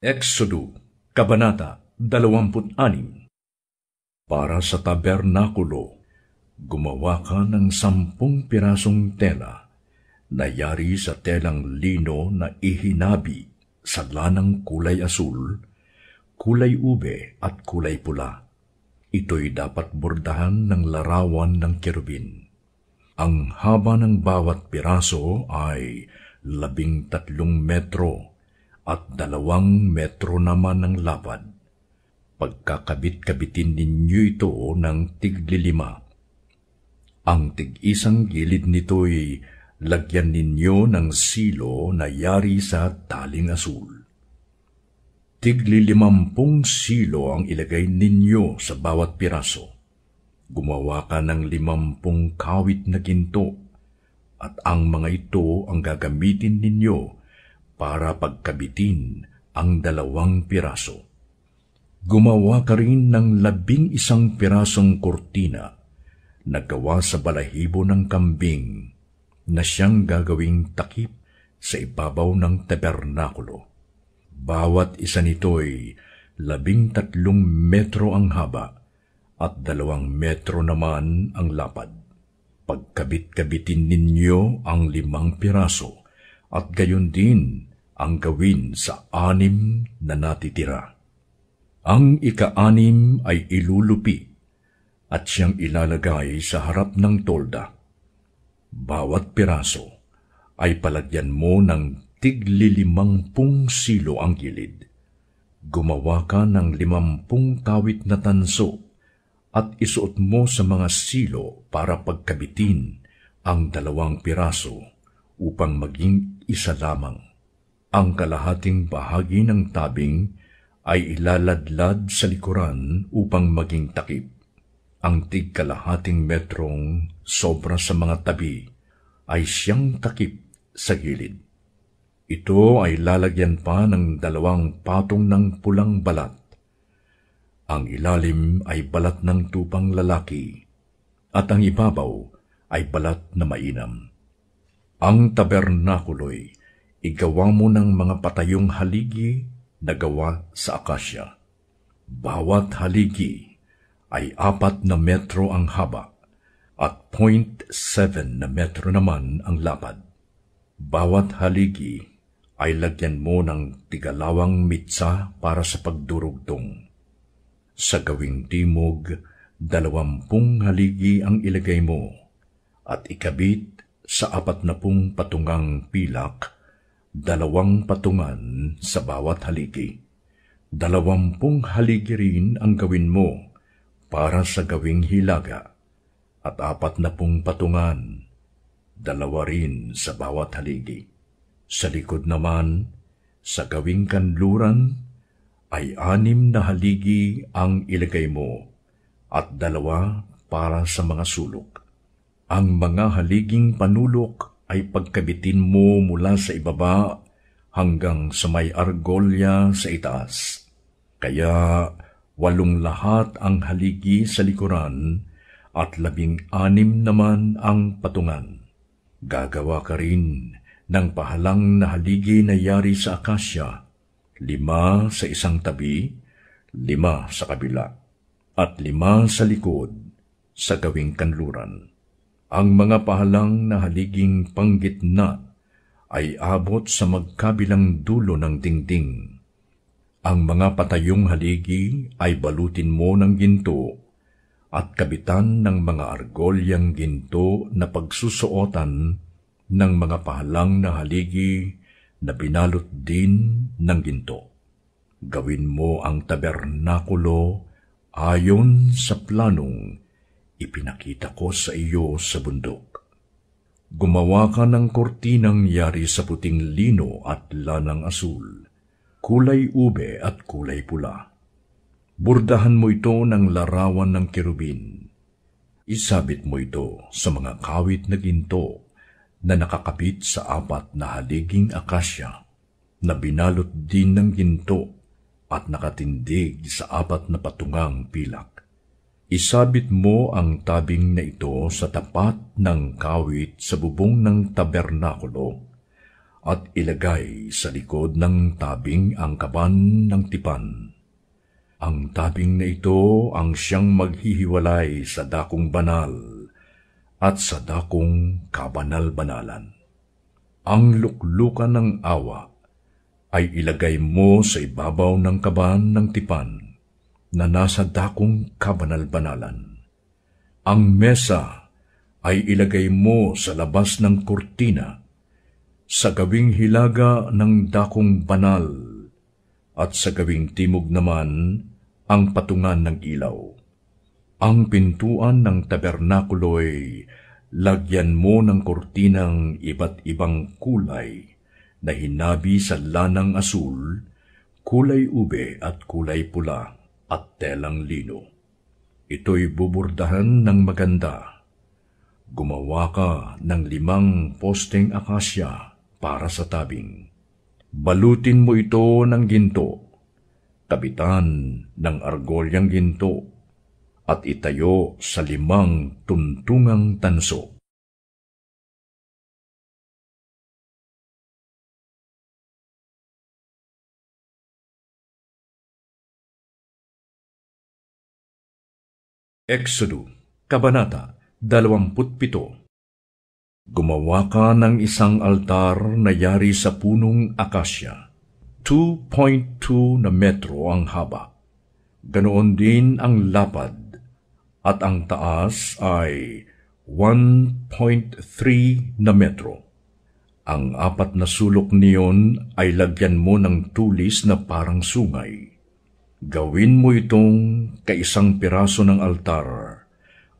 Exodo, Kabanata 26. Para sa tabernakulo, gumawa ka ng 10 pirasong tela na yari sa telang lino na ihinabi sa lanang kulay asul, kulay ube at kulay pula. Ito'y dapat bordahan ng larawan ng kerubin. Ang haba ng bawat piraso ay 13 metro at 2 metro naman ang lapad. Pagkakabit-kabitin ninyo ito ng tig-5. Ang tig-isang gilid nito'y lagyan ninyo ng silo na yari sa taling asul. Tig-50 silo ang ilagay ninyo sa bawat piraso. Gumawa ka ng 50 kawit na ginto, at ang mga ito ang gagamitin ninyo para pagkabitin ang 2 piraso. Gumawa ka rin ng 11 pirasong kurtina na gawa sa balahibo ng kambing na siyang gagawing takip sa ibabaw ng tabernakulo. Bawat isa nito'y 13 metro ang haba at 2 metro naman ang lapad. Pagkabit-kabitin ninyo ang 5 piraso at gayon din ang gawin sa 6 na natitira. Ang ika-6 ay ilulupi at siyang ilalagay sa harap ng tolda. Bawat piraso ay palagyan mo ng tig-50 silo ang gilid. Gumawa ka ng 50 kawit na tanso at isuot mo sa mga silo para pagkabitin ang 2 piraso upang maging isa lamang. Ang kalahating bahagi ng tabing ay ilaladlad sa likuran upang maging takip. Ang tig-kalahating metrong sobra sa mga tabi ay siyang takip sa gilid. Ito ay lalagyan pa ng 2 patong ng pulang balat. Ang ilalim ay balat ng tupang lalaki, at ang ibabaw ay balat na mainam. Ang tabernakulo'y igawa mo ng mga patayong haligi na gawa sa akasya. Bawat haligi ay 4 na metro ang haba at 0.7 na metro naman ang lapad. Bawat haligi ay lagyan mo ng 2 mitsa para sa pagdurugtong. Sa gawing timog, 20 haligi ang ilagay mo at ikabit sa 40 patungang pilak, 2 patungan sa bawat haligi. 20 haligi rin ang gawin mo para sa gawing hilaga, at 40 patungan, 2 rin sa bawat haligi. Sa likod naman, sa gawing kanluran, ay 6 na haligi ang ilagay mo, at 2 para sa mga sulok. Ang mga haliging panulok ay pagkabitin mo mula sa ibaba hanggang sa may argolya sa itaas. Kaya 8 lahat ang haligi sa likuran at 16 naman ang patungan. Gagawa ka rin ng pahalang na haligi na yari sa akasya, 5 sa isang tabi, 5 sa kabila, at 5 sa likod sa gawing kanluran. Ang mga pahalang na haliging panggitna ay abot sa magkabilang dulo ng dingding. Ang mga patayong haligi ay balutin mo ng ginto at kabitan ng mga argolyang ginto na pagsusuotan ng mga pahalang na haligi na binalot din ng ginto. Gawin mo ang tabernakulo ayon sa planong ipinakita ko sa iyo sa bundok. Gumawa ka ng kortinang yari sa puting lino at lanang asul, kulay ube at kulay pula. Bordahan mo ito ng larawan ng kerubin. Isabit mo ito sa mga kawit na ginto na nakakapit sa 4 na haliging akasya na binalot din ng ginto at nakatindig sa 4 na patungang pilak. Isabit mo ang tabing na ito sa tapat ng kawit sa bubong ng tabernakulo at ilagay sa likod ng tabing ang kaban ng tipan. Ang tabing na ito ang siyang maghihiwalay sa dakong banal at sa dakong kabanal-banalan. Ang luklukan ng awa ay ilagay mo sa ibabaw ng kaban ng tipan na nasa dakong kabanal-banalan. Ang mesa ay ilagay mo sa labas ng kurtina, sa gawing hilaga ng dakong banal, at sa gawing timog naman ang patungan ng ilaw. Ang pintuan ng tabernakulo'y lagyan mo ng kurtinang iba't ibang kulay na hinabi sa lanang asul, kulay ube at kulay pula at telang lino. Ito'y buburdahan ng maganda. Gumawa ka ng 5 posteng akasya para sa tabing. Balutin mo ito ng ginto, kabitan ng argolyang ginto, at itayo sa 5 tuntungang tanso. Exodo, Kabanata 27. Gumawa ka ng isang altar na yari sa punong akasya. 2.2 na metro ang haba. Ganoon din ang lapad, at ang taas ay 1.3 na metro. Ang 4 na sulok niyon ay lagyan mo ng tulis na parang sungay. Gawin mo itong kaisang piraso ng altar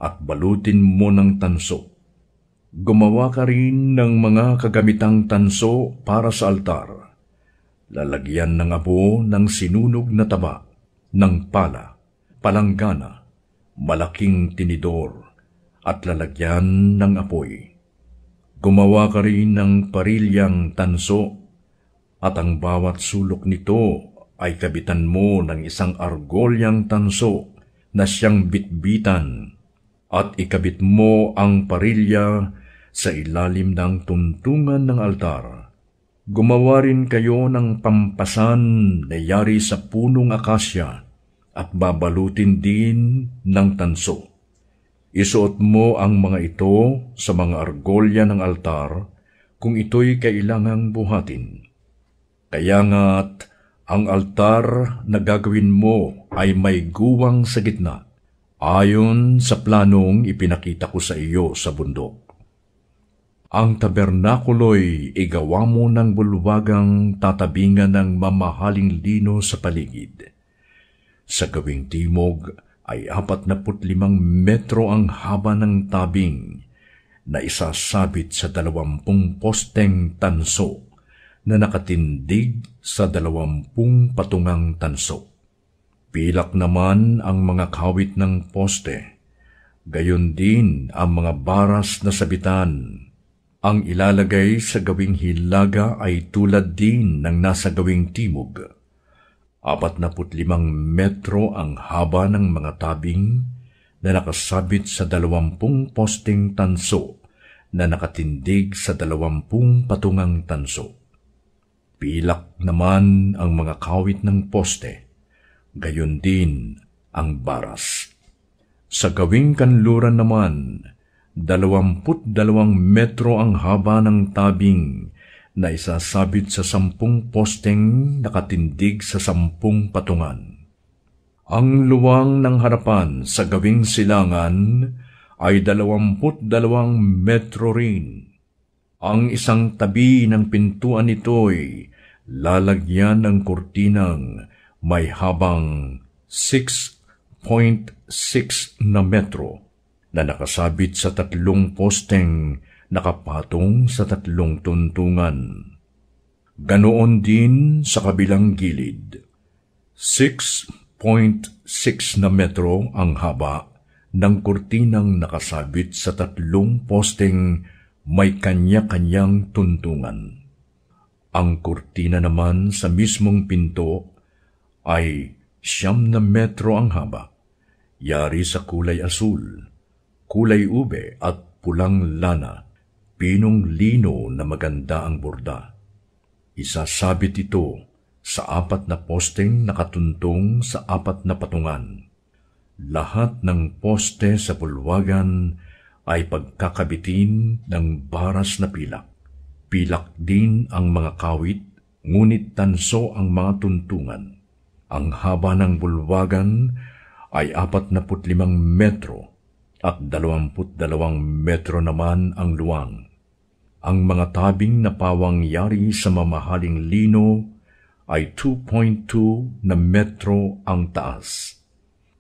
at balutin mo ng tanso. Gumawa ka rin ng mga kagamitang tanso para sa altar. Lalagyan ng abo ng sinunog na taba, ng pala, palanggana, malaking tinidor, at lalagyan ng apoy. Gumawa ka rin ng parilyang tanso, at ang bawat sulok nito ay kabitan mo ng isang argolyang tanso na siyang bitbitan, at ikabit mo ang parilya sa ilalim ng tuntungan ng altar. Gumawa rin kayo ng pampasan na yari sa punong akasya at babalutin din ng tanso. Isuot mo ang mga ito sa mga argolya ng altar kung ito'y kailangang buhatin. Kaya nga't ang altar na gagawin mo ay may guwang sa gitna, ayon sa planong ipinakita ko sa iyo sa bundok. Ang tabernakulo'y igawa mo ng bulwagang tatabingan ng mamahaling lino sa paligid. Sa gawing timog ay 45 metro ang haba ng tabing na isasabit sa 20 posteng tanso na nakatindig sa 20 patungang tanso. Pilak naman ang mga kawit ng poste, gayon din ang mga baras na sabitan. Ang ilalagay sa gawing hilaga ay tulad din ng nasa gawing timog. 45 metro ang haba ng mga tabing na nakasabit sa 20 posteng tanso na nakatindig sa 20 patungang tanso. Pilak naman ang mga kawit ng poste, gayon din ang baras. Sa gawing kanluran naman, 22 metro ang haba ng tabing na isasabit sa 10 posteng nakatindig sa 10 patungan. Ang luwang ng harapan sa gawing silangan ay 22 metro rin. Ang isang tabi ng pintuan nito'y lalagyan ng kurtinang may habang 6.6 na metro na nakasabit sa 3 posteng nakapatong sa 3 tuntungan. Ganoon din sa kabilang gilid. 6.6 na metro ang haba ng kurtinang nakasabit sa 3 posteng may kanya-kanyang tuntungan. Ang kurtina naman sa mismong pinto ay 9 na metro ang haba, yari sa kulay asul, kulay ube at pulang lana, pinong lino na maganda ang borda. Isasabit ito sa 4 na posteng nakatuntong sa 4 na patungan. Lahat ng poste sa bulwagan ay pagkakabitin ng baras na pilak. Pilak din ang mga kawit, ngunit tanso ang mga tuntungan. Ang haba ng bulwagan ay 45 metro at 22 metro naman ang luwang. Ang mga tabing na pawang yari sa mamahaling lino ay 2.2 na metro ang taas.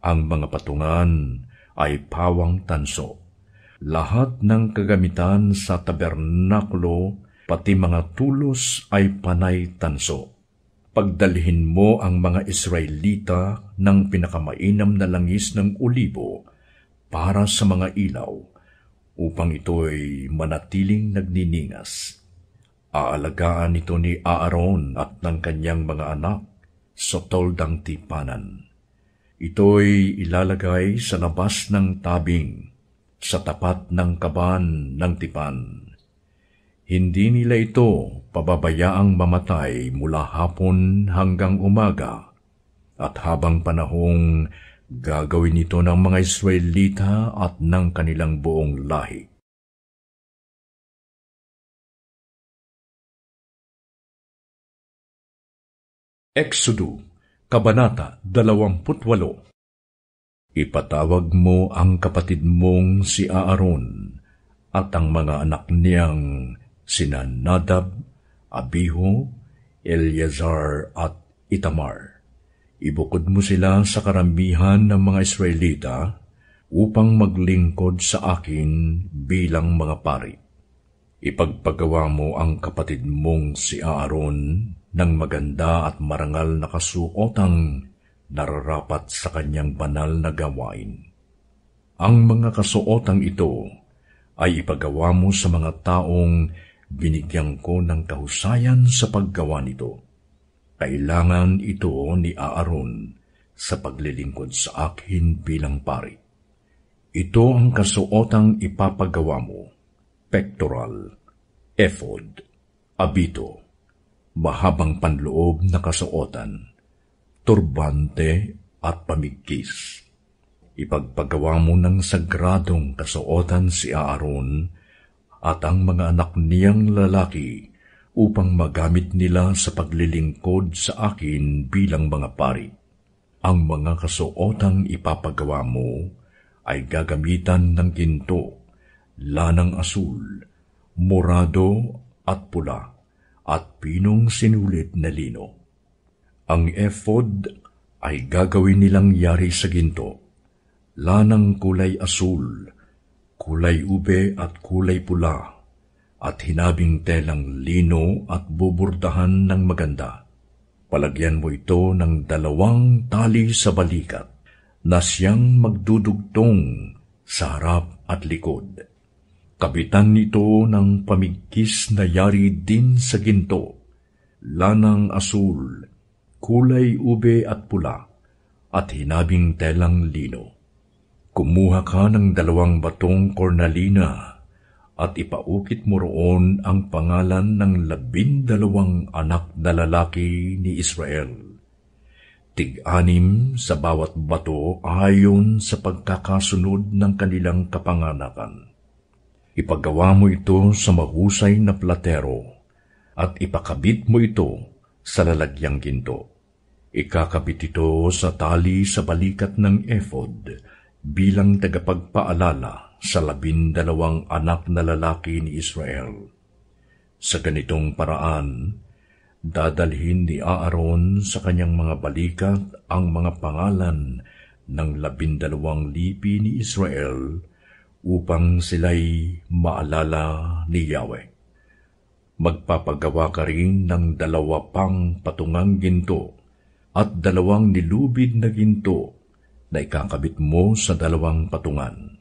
Ang mga patungan ay pawang tanso. Lahat ng kagamitan sa tabernakulo, pati mga tulos ay panay tanso. Pagdalhin mo ang mga Israelita ng pinakamainam na langis ng olibo para sa mga ilaw, upang ito'y manatiling nagniningas. Aalagaan ito ni Aaron at ng kanyang mga anak sa toldang tipanan. Ito'y ilalagay sa labas ng tabing, sa tapat ng kaban ng tipan. Hindi nila ito pababayaang mamatay mula hapon hanggang umaga, at habang panahong gagawin ito ng mga Israelita at ng kanilang buong lahi. Exodo, Kabanata 28. Ipatawag mo ang kapatid mong si Aaron at ang mga anak niyang sina Nadab, Abihu, Eleazar at Itamar. Ibukod mo sila sa karamihan ng mga Israelita upang maglingkod sa akin bilang mga pari. Ipagpagawa mo ang kapatid mong si Aaron ng maganda at marangal na kasuotang nararapat sa kanyang banal na gawain. Ang mga kasuotang ito ay ipagawa mo sa mga taong binigyan ko ng kahusayan sa paggawa nito. Kailangan ito ni Aaron sa paglilingkod sa akin bilang pari. Ito ang kasuotang ipapagawa mo: pectoral, ephod, abito, mahabang panloob na kasuotan, turbante at pamigkis. Ipagpagawa mo ng sagradong kasuotan si Aaron at ang mga anak niyang lalaki upang magamit nila sa paglilingkod sa akin bilang mga pari. Ang mga kasuotang ipapagawa mo ay gagamitan ng ginto, lanang asul, morado at pula, at pinong sinulit na lino. Ang ephod ay gagawin nilang yari sa ginto, lanang kulay asul, kulay ube at kulay pula, at hinabing telang lino at buburdahan ng maganda. Palagyan mo ito ng 2 tali sa balikat na siyang magdudugtong sa harap at likod. Kabitan nito ng pamigkis na yari din sa ginto, lanang asul, kulay ube at pula, at hinabing telang lino. Kumuha ka ng 2 batong kornalina at ipaukit mo roon ang pangalan ng 12 anak na lalaki ni Israel. 6 sa bawat bato ayon sa pagkakasunod ng kanilang kapanganakan. Ipagawa mo ito sa mahusay na platero at ipakabit mo ito sa lalagyang ginto. Ikakabit ito sa tali sa balikat ng ephod bilang tagapagpaalala sa 12 anak na lalaki ni Israel. Sa ganitong paraan, dadalhin ni Aaron sa kanyang mga balikat ang mga pangalan ng 12 lipi ni Israel upang sila'y maalala ni Yahweh. Magpapagawa ka rin ng 2 pang patungang ginto at 2 nilubid na ginto na ikakabit mo sa 2 patungan.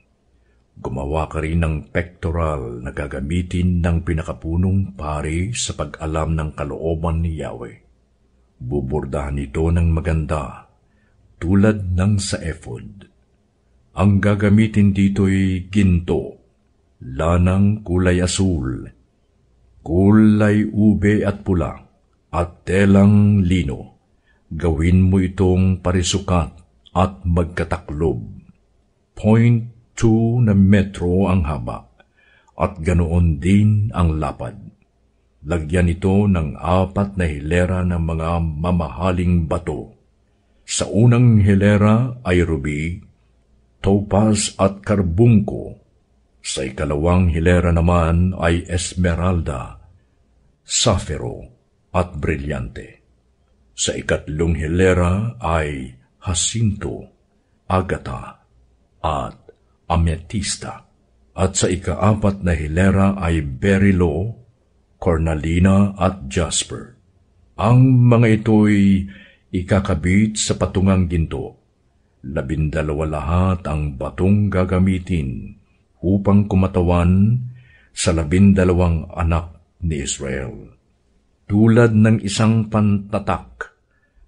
Gumawa ka rin ng pectoral na gagamitin ng pinakapunong pari sa pag-alam ng kalooban ni Yahweh. Bubordahan ito ng maganda, tulad ng sa ephod. Ang gagamitin dito'y ginto, lanang kulay asul, kulay ube at pula, at telang lino. Gawin mo itong parisukat at magkataklob. 0.2 na metro ang haba, at ganoon din ang lapad. Lagyan ito ng 4 na hilera ng mga mamahaling bato. Sa unang hilera ay ruby, topaz at karbungko. Sa ikalawang hilera naman ay esmeralda, safiro at brilyante. Sa ikatlong hilera ay jacinto, agata at ametista. At sa ika-4 na hilera ay berylo, cornalina at jasper. Ang mga ito'y ikakabit sa patungang ginto. 12 lahat ang batong gagamitin upang kumatawan sa 12 anak ni Israel. Tulad ng isang pantatak,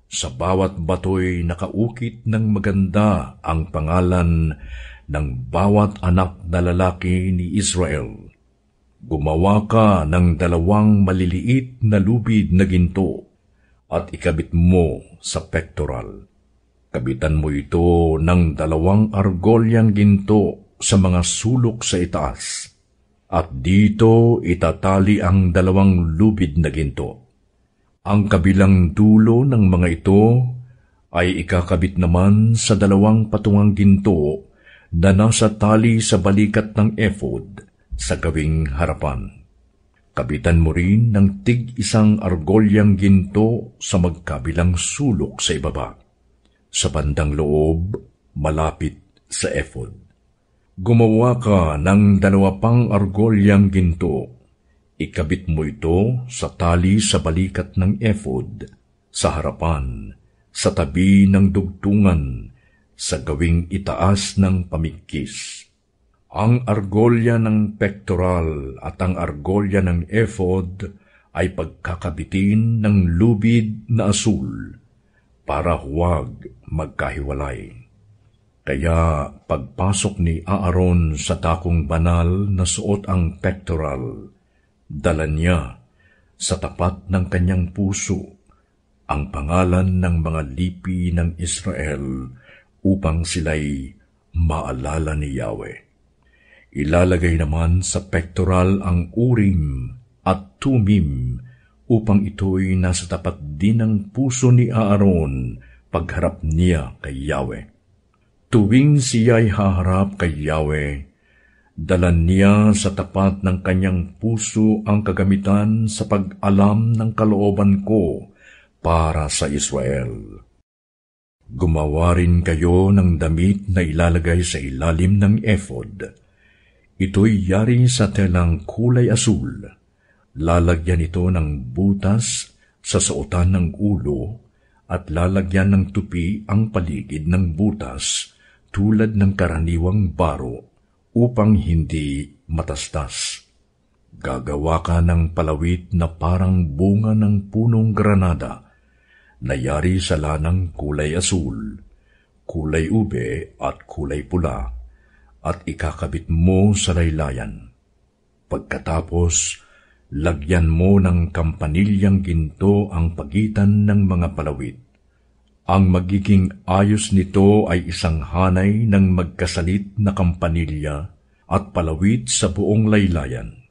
sa bawat bato'y nakaukit ng maganda ang pangalan ng bawat anak na lalaki ni Israel. Gumawa ka ng 2 maliliit na lubid na ginto at ikabit mo sa pectoral. Kabitan mo ito ng 2 argolyang ginto sa mga sulok sa itaas, at dito itatali ang 2 lubid na ginto. Ang kabilang dulo ng mga ito ay ikakabit naman sa 2 patungang ginto na nasa tali sa balikat ng ephod sa gawing harapan. Kabitan mo rin ng tig-1 argolyang ginto sa magkabilang sulok sa ibaba, sa bandang loob, malapit sa ephod. Gumawa ka ng 2 pang argolyang ginto. Ikabit mo ito sa tali sa balikat ng ephod, sa harapan, sa tabi ng dugtungan, sa gawing itaas ng pamigkis. Ang argolya ng pectoral at ang argolya ng ephod ay pagkakabitin ng lubid na asul, para huwag magkahiwalay. Kaya pagpasok ni Aaron sa dakong banal na suot ang pectoral, dala niya sa tapat ng kanyang puso ang pangalan ng mga lipi ng Israel upang sila'y maalala ni Yahweh. Ilalagay naman sa pectoral ang Urim at Tumim upang ito'y nasa tapat din ng puso ni Aaron pagharap niya kay Yahweh. Tuwing siya'y haharap kay Yahweh, dalan niya sa tapat ng kanyang puso ang kagamitan sa pag-alam ng kalooban ko para sa Israel. Gumawa rin kayo ng damit na ilalagay sa ilalim ng ephod. Ito'y yari sa telang kulay asul. Lalagyan ito ng butas sa suotan ng ulo at lalagyan ng tupi ang paligid ng butas tulad ng karaniwang baro upang hindi matastas. Gagawa ka ng palawit na parang bunga ng punong granada na yari sa lanang kulay asul, kulay ube at kulay pula, at ikakabit mo sa laylayan. Pagkatapos, lagyan mo ng kampanilyang ginto ang pagitan ng mga palawit. Ang magiging ayos nito ay 1 hanay ng magkasalit na kampanilya at palawit sa buong laylayan.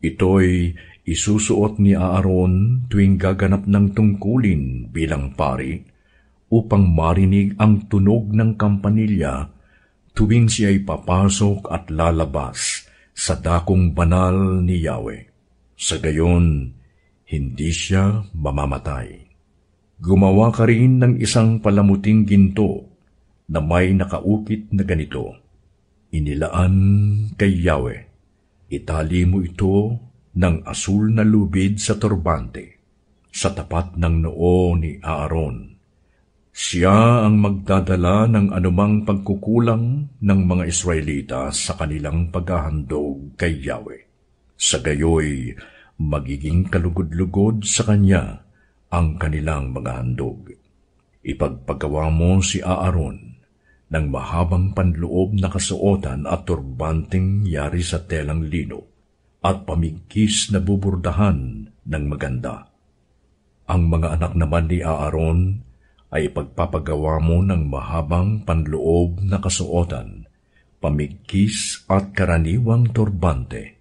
Ito'y isusuot ni Aaron tuwing gaganap ng tungkulin bilang pari upang marinig ang tunog ng kampanilya tuwing siya'y papasok at lalabas sa dakong banal ni Yahweh. Sa gayon, hindi siya mamamatay. Gumawa ka rin ng 1 palamuting ginto na may nakaukit na ganito. Inilaan kay Yahweh. Itali mo ito ng asul na lubid sa turbante, sa tapat ng noo ni Aaron. Siya ang magdadala ng anumang pagkukulang ng mga Israelita sa kanilang paghahandog kay Yahweh. Sa gayoy, magiging kalugod-lugod sa kanya ang kanilang mga handog. Ipagpagawa mo si Aaron ng mahabang panloob na kasuotan at turbanteng yari sa telang lino at pamigkis na buburdahan ng maganda. Ang mga anak naman ni Aaron ay ipagpapagawa mo ng mahabang panloob na kasuotan, pamigkis at karaniwang turbante,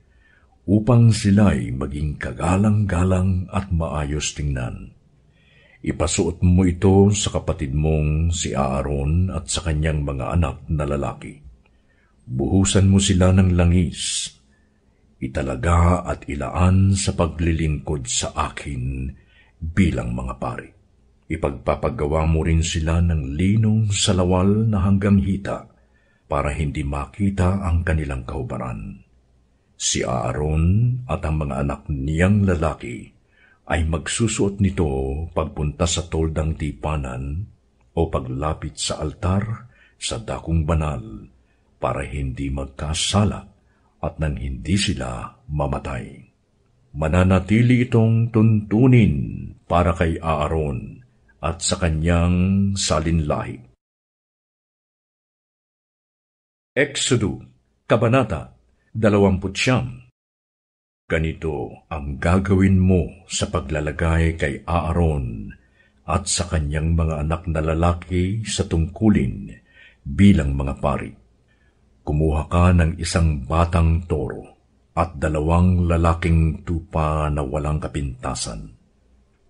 upang sila'y maging kagalang-galang at maayos tingnan. Ipasuot mo ito sa kapatid mong si Aaron at sa kanyang mga anak na lalaki. Buhusan mo sila ng langis, italaga at ilaan sa paglilingkod sa akin bilang mga pari. Ipagpapagawa mo rin sila ng linong salawal na hanggang hita para hindi makita ang kanilang kahubaran. Si Aaron at ang mga anak niyang lalaki ay magsusuot nito pagpunta sa toldang tipanan o paglapit sa altar sa dakong banal para hindi magkasala at nang hindi sila mamatay. Mananatili itong tuntunin para kay Aaron at sa kanyang salinlahi. Exodo, Kabanata 29. Ganito ang gagawin mo sa paglalagay kay Aaron at sa kanyang mga anak na lalaki sa tungkulin bilang mga pari. Kumuha ka ng isang batang toro at 2 lalaking tupa na walang kapintasan.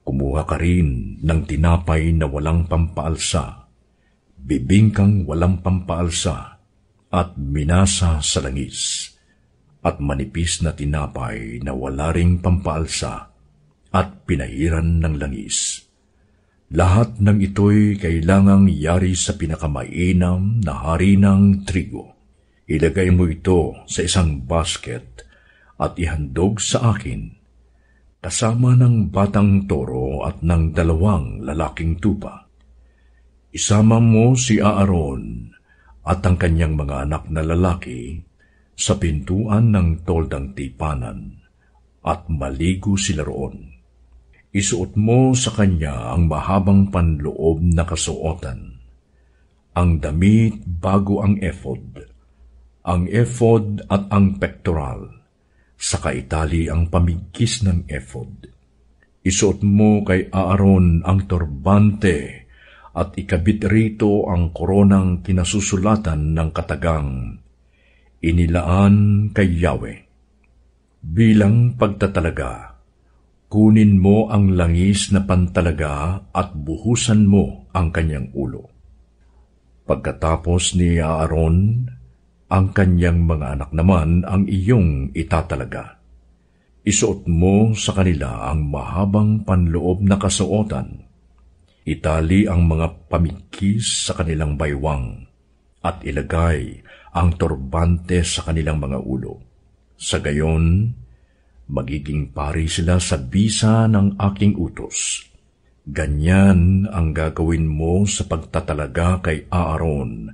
Kumuha ka rin ng tinapay na walang pampaalsa, bibingkang walang pampaalsa, at minasa sa langis, at manipis na tinapay na wala ring pampaalsa, at pinahiran ng langis. Lahat ng ito'y kailangang yari sa pinakamainam na harinang trigo. Ilagay mo ito sa isang basket at ihandog sa akin, kasama ng batang toro at ng 2 lalaking tupa. Isama mo si Aaron at ang kanyang mga anak na lalaki sa pintuan ng toldang tipanan at maligo sila roon. Isuot mo sa kanya ang mahabang panloob na kasuotan, ang damit bago ang ephod at ang pektoral, saka itali ang pamigkis ng ephod. Isuot mo kay Aaron ang turbante at ikabit rito ang koronang kinasusulatan ng katagang, inilaan kay Yahweh. Bilang pagtatalaga, kunin mo ang langis na pantalaga at buhusan mo ang kanyang ulo. Pagkatapos ni Aaron, ang kanyang mga anak naman ang iyong itatalaga. Isuot mo sa kanila ang mahabang panloob na kasuotan. Itali ang mga pamigkis sa kanilang baywang at ilagay ang turbante sa kanilang mga ulo. Sa gayon, magiging pari sila sa bisa ng aking utos. Ganyan ang gagawin mo sa pagtatalaga kay Aaron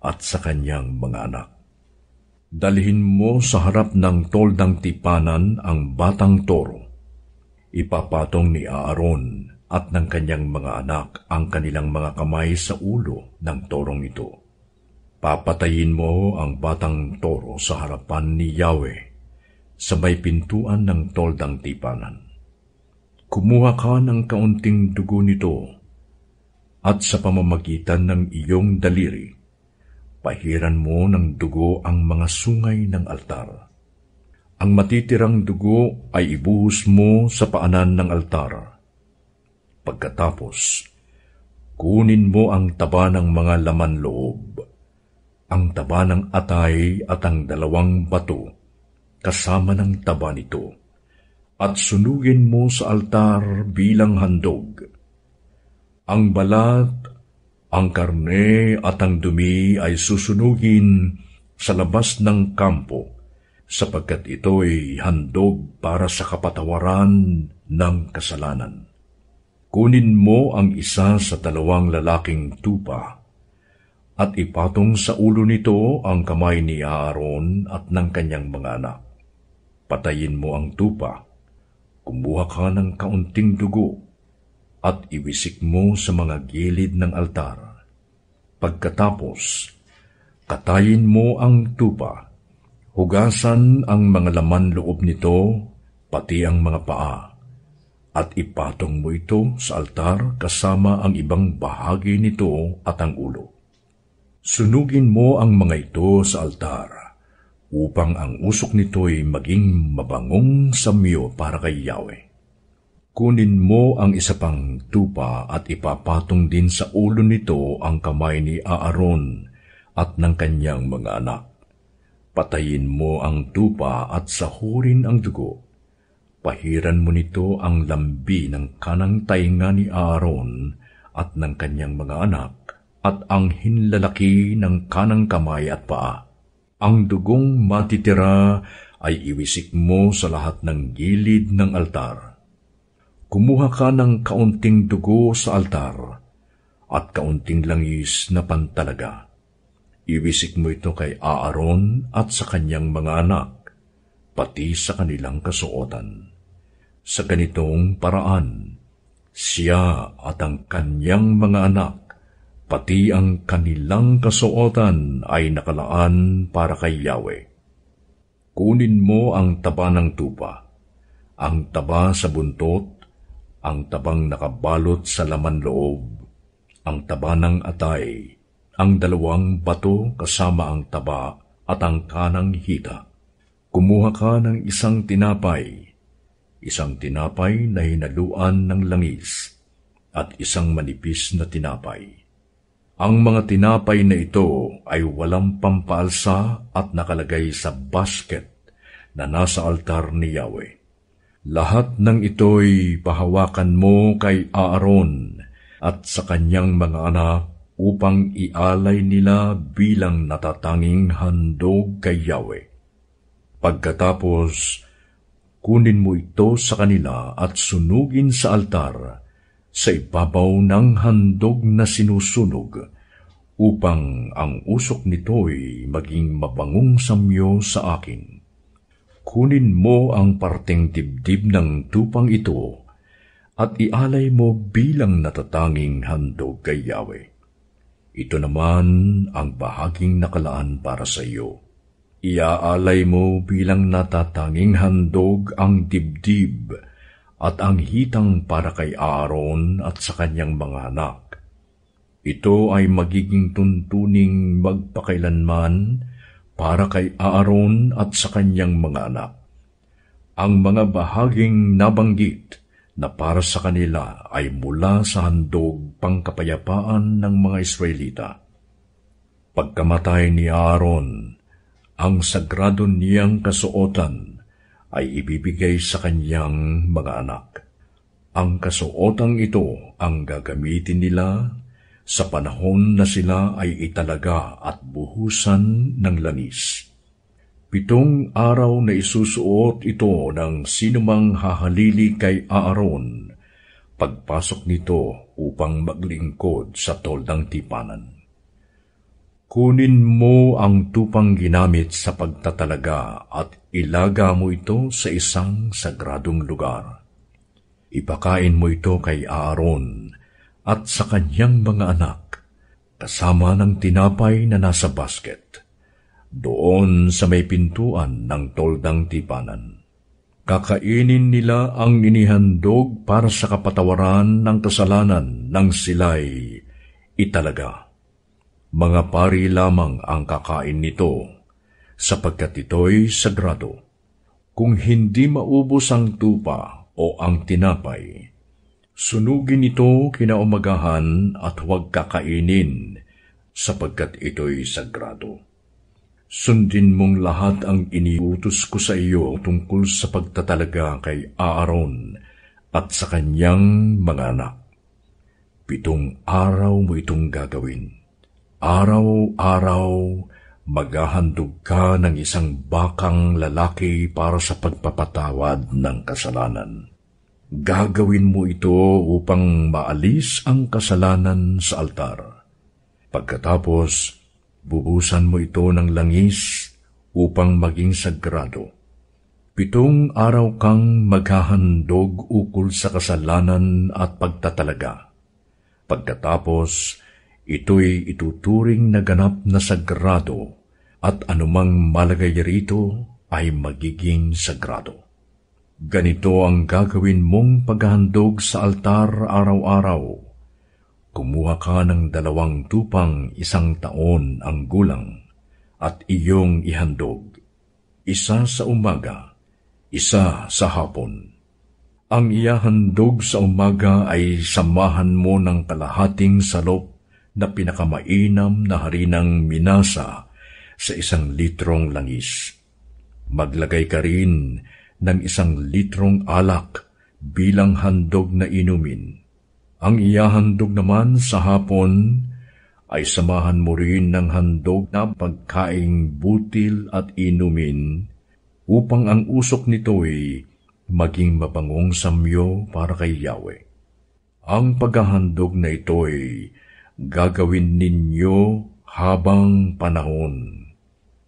at sa kanyang mga anak. Dalhin mo sa harap ng toldang tipanan ang batang toro. Ipapatong ni Aaron at ng kanyang mga anak ang kanilang mga kamay sa ulo ng torong ito. Papatayin mo ang batang toro sa harapan ni Yahweh sa may pintuan ng toldang tipanan. Kumuha ka ng kaunting dugo nito at sa pamamagitan ng iyong daliri, pahiran mo ng dugo ang mga sungay ng altar. Ang matitirang dugo ay ibuhos mo sa paanan ng altar. Pagkatapos, kunin mo ang taba ng mga laman loob, ang taba ng atay at ang 2 bato, kasama ng taba nito, at sunugin mo sa altar bilang handog. Ang balat, ang karne at ang dumi ay susunugin sa labas ng kampo, sapagkat ito'y handog para sa kapatawaran ng kasalanan. Kunin mo ang isa sa 2 lalaking tupa, at ipatong sa ulo nito ang kamay ni Aaron at ng kanyang mga anak. Patayin mo ang tupa, kumuha ka ng kaunting dugo, at iwisik mo sa mga gilid ng altar. Pagkatapos, katayin mo ang tupa, hugasan ang mga laman loob nito, pati ang mga paa, at ipatong mo ito sa altar kasama ang ibang bahagi nito at ang ulo. Sunugin mo ang mga ito sa altar upang ang usok nito'y maging mabangong samyo para kay Yahweh. Kunin mo ang isa pang tupa at ipapatong din sa ulo nito ang kamay ni Aaron at ng kanyang mga anak. Patayin mo ang tupa at sahurin ang dugo. Pahiran mo nito ang lambi ng kanang tainga ni Aaron at ng kanyang mga anak at ang hinlalaki ng kanang kamay at paa. Ang dugong matitira ay iwisik mo sa lahat ng gilid ng altar. Kumuha ka ng kaunting dugo sa altar at kaunting langis na pantalaga. Iwisik mo ito kay Aaron at sa kanyang mga anak, pati sa kanilang kasuotan. Sa ganitong paraan, siya at ang kanyang mga anak, pati ang kanilang kasuotan ay nakalaan para kay Yahweh. Kunin mo ang taba ng tupa, ang taba sa buntot, ang tabang nakabalot sa laman loob, ang taba ng atay, ang 2 bato kasama ang taba at ang kanang hita. Kumuha ka ng isang tinapay na hinaluan ng langis, at isang manipis na tinapay. Ang mga tinapay na ito ay walang pampaalsa at nakalagay sa basket na nasa altar ni Yahweh. Lahat ng ito'y pahawakan mo kay Aaron at sa kanyang mga anak upang ialay nila bilang natatanging handog kay Yahweh. Pagkatapos, kunin mo ito sa kanila at sunugin sa altar sa ibabaw ng handog na sinusunog upang ang usok nito'y maging mabangong samyo sa akin. Kunin mo ang parteng dibdib ng tupang ito at ialay mo bilang natatanging handog kay Yahweh. Ito naman ang bahaging nakalaan para sa iyo. Iaalay mo bilang natatanging handog ang dibdib at ang hitang para kay Aaron at sa kanyang mga anak. Ito ay magiging tuntuning magpakailanman para kay Aaron at sa kanyang mga anak. Ang mga bahaging nabanggit na para sa kanila ay mula sa handog pangkapayapaan ng mga Israelita. Pagkamatay ni Aaron, ang sagrado niyang kasuotan ay ibibigay sa kanyang mga anak. Ang kasuotang ito ang gagamitin nila sa panahon na sila ay italaga at buhusan ng langis. 7 araw na isusuot ito ng sinumang hahalili kay Aaron pagpasok nito upang maglingkod sa toldang tipanan. Kunin mo ang tupang ginamit sa pagtatalaga at ilaga mo ito sa isang sagradong lugar. Ipakain mo ito kay Aaron at sa kanyang mga anak, kasama ng tinapay na nasa basket, doon sa may pintuan ng toldang tipanan. Kakainin nila ang inihandog para sa kapatawaran ng kasalanan nang sila'y italaga. Mga pari lamang ang kakain nito, sapagkat ito'y sagrado. Kung hindi maubos ang tupa o ang tinapay, sunugin ito kinaumagahan at huwag kakainin, sapagkat ito'y sagrado. Sundin mong lahat ang iniutos ko sa iyo tungkol sa pagtatalaga kay Aaron at sa kanyang mga anak. 7 araw mo itong gagawin. Araw-araw, maghahandog ka ng isang bakang lalaki para sa pagpapatawad ng kasalanan. Gagawin mo ito upang maalis ang kasalanan sa altar. Pagkatapos, bubusan mo ito ng langis upang maging sagrado. 7 araw kang maghahandog ukol sa kasalanan at pagtatalaga. Pagkatapos, ito'y ituturing na ganap na sagrado at anumang malagay rito ay magiging sagrado. Ganito ang gagawin mong paghahandog sa altar araw-araw. Kumuha ka ng 2 tupang 1 taon ang gulang at iyong ihandog, isa sa umaga, isa sa hapon. Ang iyahandog sa umaga ay samahan mo ng kalahating salop na pinakamainam na harinang minasa sa 1 litrong langis. Maglagay ka rin ng 1 litrong alak bilang handog na inumin. Ang iyahandog naman sa hapon ay samahan mo rin ng handog na pagkaing butil at inumin upang ang usok nito'y maging mabangong samyo para kay Yahweh. Ang paghahandog na ito'y gagawin ninyo habang panahon.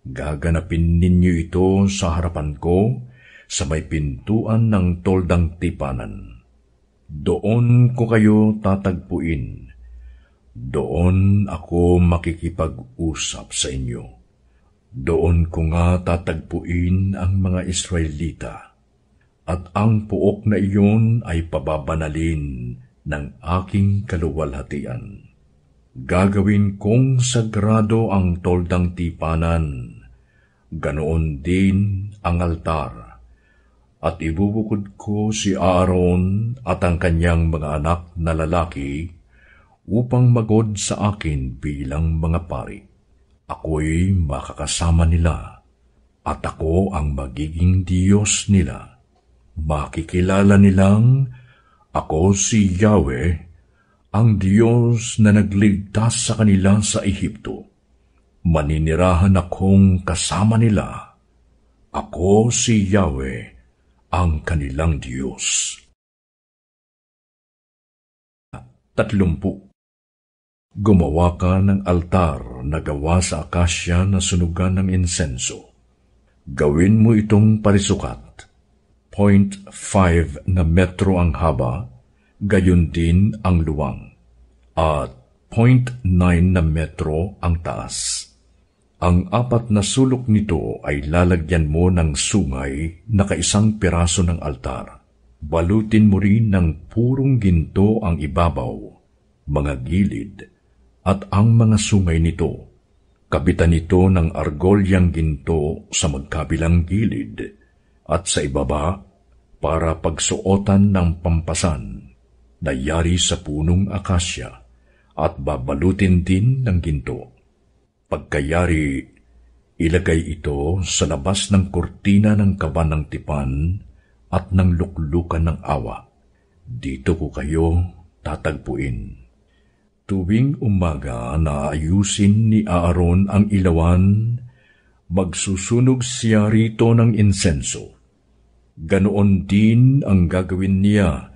Gaganapin ninyo ito sa harapan ko sa may pintuan ng toldang tipanan. Doon ko kayo tatagpuin. Doon ako makikipag-usap sa inyo. Doon ko nga tatagpuin ang mga Israelita, at ang puok na iyon ay pababanalin ng aking kaluwalhatian. Gagawin kong sagrado ang toldang tipanan, ganoon din ang altar, at ibubukod ko si Aaron at ang kanyang mga anak na lalaki upang magod sa akin bilang mga pari. Ako'y makakasama nila, at ako ang magiging Diyos nila. Makikilala nilang ako si Yahweh, ang Diyos na nagligtas sa kanila sa Ehipto. Maninirahan akong kasama nila. Ako si Yahweh, ang kanilang Diyos. 30. Gumawa ka ng altar na gawa sa akasya na sunugan ng insenso. Gawin mo itong parisukat. 0.5 na metro ang haba, gayon din ang luwang, at 0.9 na metro ang taas. Ang 4 na sulok nito ay lalagyan mo ng sungay na kaisang piraso ng altar. Balutin mo rin ng purong ginto ang ibabaw, mga gilid, at ang mga sungay nito. Kabitan ito ng argolyang ginto sa magkabilang gilid at sa ibaba para pagsuotan ng pampasan na yari sa punong akasya at babalutin din ng ginto. Pagkayari, ilagay ito sa labas ng kurtina ng kaban ng tipan at ng luklukan ng awa. Dito ko kayo tatagpuin. Tuwing umaga na ayusin ni Aaron ang ilawan, magsusunog siya rito ng insenso. Ganoon din ang gagawin niya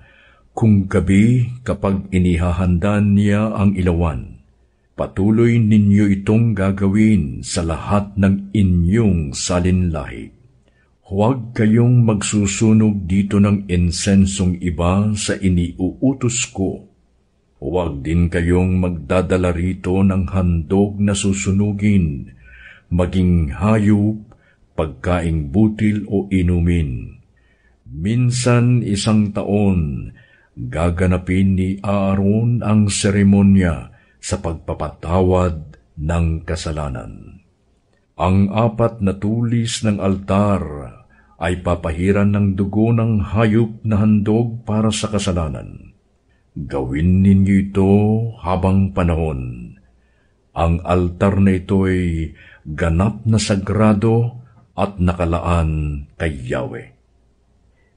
kung gabi kapag inihahanda niya ang ilawan. Patuloy ninyo itong gagawin sa lahat ng inyong salinlahi. Huwag kayong magsusunog dito ng insensong iba sa iniuutos ko. Huwag din kayong magdadala rito ng handog na susunugin, maging hayop, pagkaing butil o inumin. Minsan 1 taon, gaganapin ni Aaron ang seremonya sa pagpapatawad ng kasalanan. Ang 4 na tulis ng altar ay papahiran ng dugo ng hayop na handog para sa kasalanan. Gawin ninyo ito habang panahon. Ang altar na ito'y ganap na sagrado at nakalaan kay Yahweh.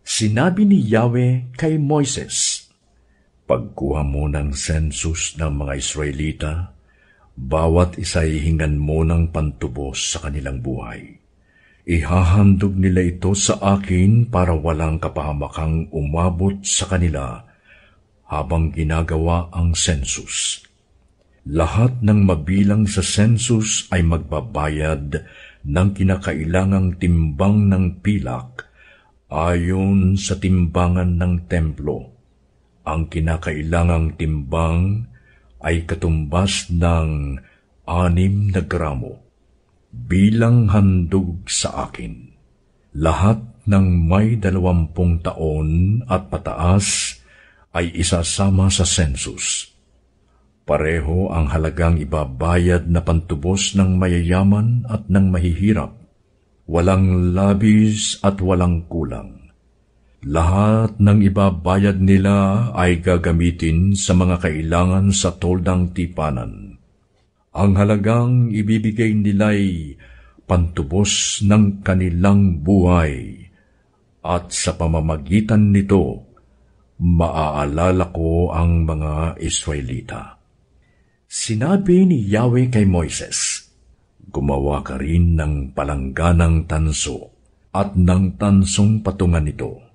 Sinabi ni Yahweh kay Moises, pagkuha mo ng sensus ng mga Israelita, bawat isa'y hingan mo ng pantubos sa kanilang buhay. Ihahandog nila ito sa akin para walang kapahamakang umabot sa kanila habang ginagawa ang sensus. Lahat ng mabilang sa sensus ay magbabayad ng kinakailangang timbang ng pilak ayon sa timbangan ng templo. Ang kinakailangang timbang ay katumbas ng 6 na gramo bilang handog sa akin. Lahat ng may 20 taon at pataas ay isasama sa census. Pareho ang halagang ibabayad na pantubos ng mayayaman at ng mahihirap, walang labis at walang kulang. Lahat ng ibabayad nila ay gagamitin sa mga kailangan sa toldang tipanan. Ang halagang ibibigay nila'y pantubos ng kanilang buhay, at sa pamamagitan nito, maaalala ko ang mga Israelita. Sinabi ni Yahweh kay Moises, gumawa ka rin ng palangganang tanso at ng tansong patungan nito.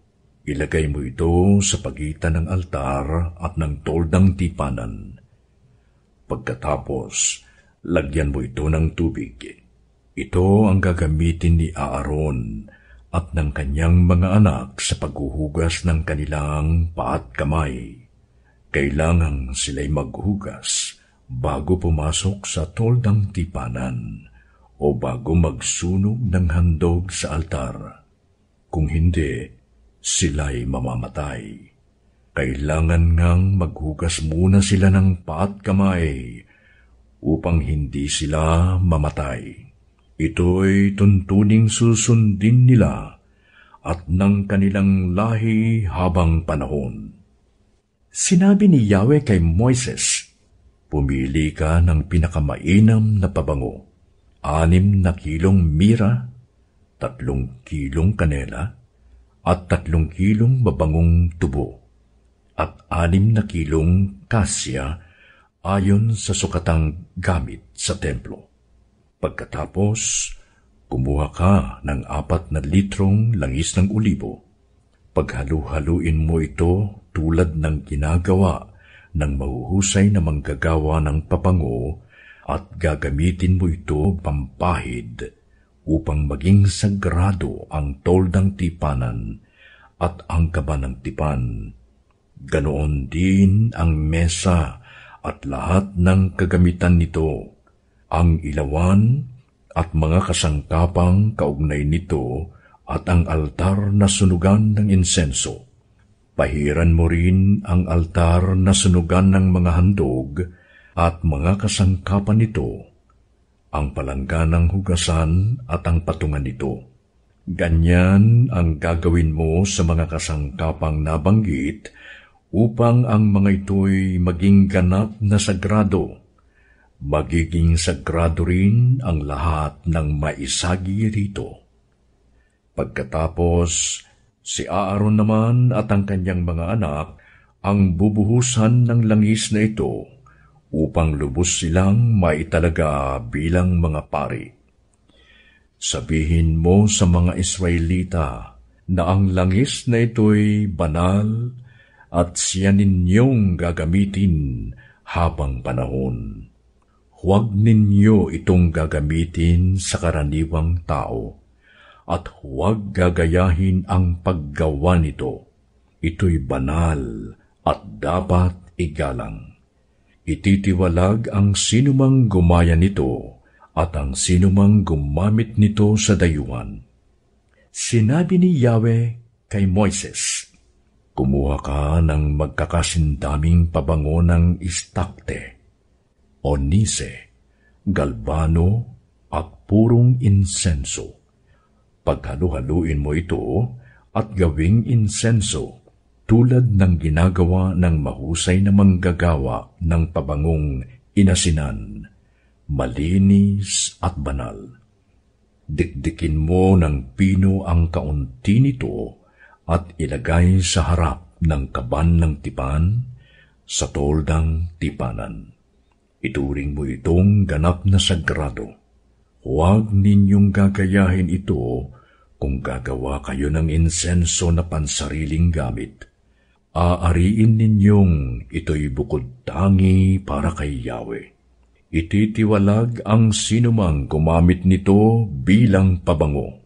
Ilagay mo ito sa pagitan ng altar at ng toldang tipanan. Pagkatapos, lagyan mo ito ng tubig. Ito ang gagamitin ni Aaron at ng kanyang mga anak sa paghuhugas ng kanilang paa at kamay. Kailangang sila'y maghugas bago pumasok sa toldang tipanan o bago magsunog ng handog sa altar. Kung hindi, sila'y mamamatay. Kailangan ngang maghugas muna sila ng paa at kamay upang hindi sila mamatay. Ito'y tuntuning susundin nila at ng kanilang lahi habang panahon. Sinabi ni Yahweh kay Moises, pumili ka ng pinakamainam na pabango, 6 kilong mira, 3 kilong kanela, at 3 kilong mabangong tubo, at 6 kilong kasya ayon sa sukatang gamit sa templo. Pagkatapos, kumuha ka ng 4 litrong langis ng olibo. Paghalu-haluin mo ito tulad ng ginagawa ng mahuhusay na manggagawa ng pabango at gagamitin mo ito pampahid upang maging sagrado ang toldang tipanan at ang kaba ng tipan. Ganoon din ang mesa at lahat ng kagamitan nito, ang ilawan at mga kasangkapang kaugnay nito at ang altar na sunugan ng insenso. Pahiran mo rin ang altar na sunugan ng mga handog at mga kasangkapan nito, ang palangganang hugasan at ang patungan nito. Ganyan ang gagawin mo sa mga kasangkapang nabanggit upang ang mga ito'y maging ganap na sagrado. Magiging sagrado rin ang lahat ng maisagi rito. Pagkatapos, si Aaron naman at ang kanyang mga anak ang bubuhusan ng langis na ito upang lubos silang maitalaga bilang mga pari. Sabihin mo sa mga Israelita na ang langis na ito'y banal at siya ninyong gagamitin habang panahon. Huwag ninyo itong gagamitin sa karaniwang tao at huwag gagayahin ang paggawa nito. Ito'y banal at dapat igalang. Ititiwalag ang sinumang gumaya nito at ang sinumang gumamit nito sa dayuhan. Sinabi ni Yahweh kay Moises, kumuha ka ng magkakasindaming pabango ng istakte, onise, galbano, at purong insenso. Paghalu-haluin mo ito at gawing insenso tulad ng ginagawa ng mahusay na manggagawa ng pabangong inasinan, malinis at banal. Dikdikin mo ng pino ang kaunti nito at ilagay sa harap ng kaban ng tipan sa toldang tipanan. Ituring mo itong ganap na sagrado. Huwag ninyong gagayahin ito kung gagawa kayo ng insenso na pansariling gamit. Aariin ninyong ito'y bukod tangi para kay Yahweh. Ititiwalag ang sinumang gumamit nito bilang pabango.